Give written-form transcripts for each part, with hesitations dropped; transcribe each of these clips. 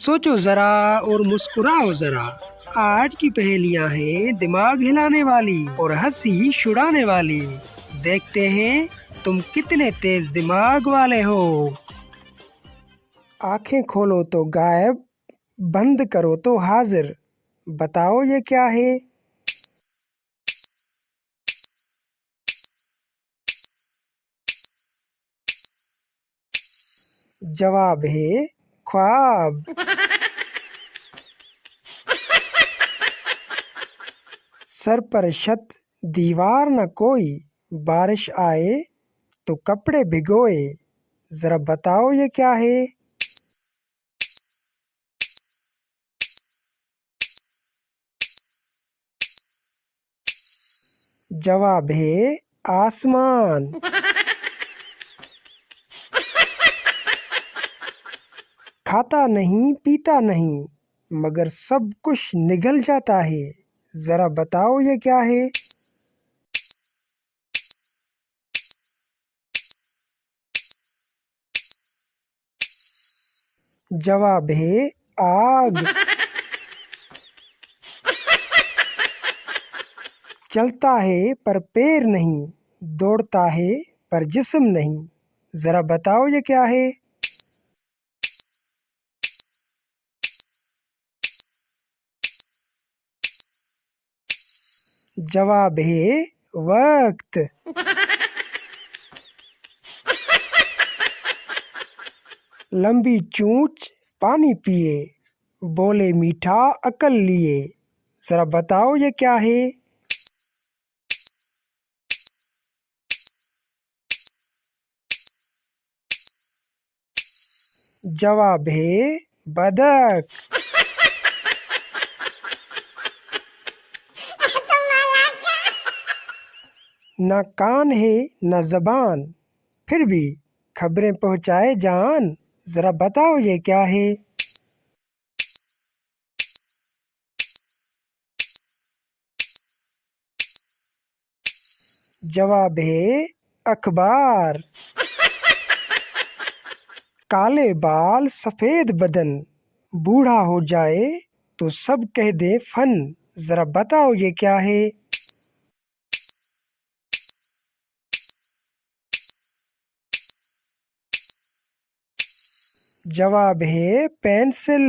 सोचो जरा और मुस्कुराओ जरा। आज की पहेलियां हैं दिमाग हिलाने वाली और हंसी छुड़ाने वाली। देखते हैं तुम कितने तेज दिमाग वाले हो। आंखें खोलो तो गायब, बंद करो तो हाजिर। बताओ ये क्या है? जवाब है ख्वाब। सर पर छत, दीवार न कोई, बारिश आए तो कपड़े भिगोए। जरा बताओ ये क्या है? जवाब है आसमान। खाता नहीं पीता नहीं, मगर सब कुछ निगल जाता है। जरा बताओ ये क्या है? जवाब है आग। चलता है पर पैर नहीं, दौड़ता है पर जिस्म नहीं। जरा बताओ ये क्या है? जवाब है वक्त। लंबी चूंच पानी पिए, बोले मीठा अकल लिए। जरा बताओ ये क्या है? जवाब है बदक। न कान है न जबान, फिर भी खबरें पहुंचाए जान। जरा बताओ ये क्या है? जवाब है अखबार। काले बाल सफेद बदन, बूढ़ा हो जाए तो सब कह दे फन। जरा बताओ ये क्या है? जवाब है पेंसिल।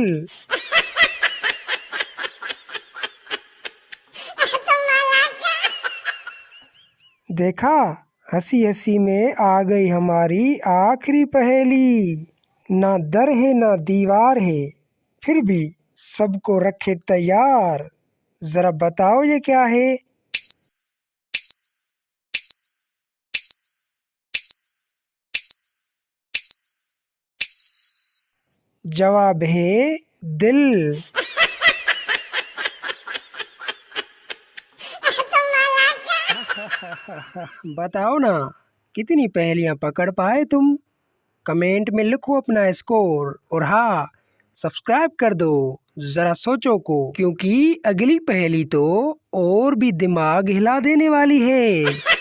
देखा, हंसी हंसी में आ गई हमारी आखिरी पहेली। ना दर है ना दीवार है, फिर भी सबको रखे तैयार। जरा बताओ ये क्या है? जवाब है दिल। बताओ ना, कितनी पहेलियां पकड़ पाए तुम? कमेंट में लिखो अपना स्कोर और हाँ, सब्सक्राइब कर दो जरा सोचो को, क्योंकि अगली पहेली तो और भी दिमाग हिला देने वाली है।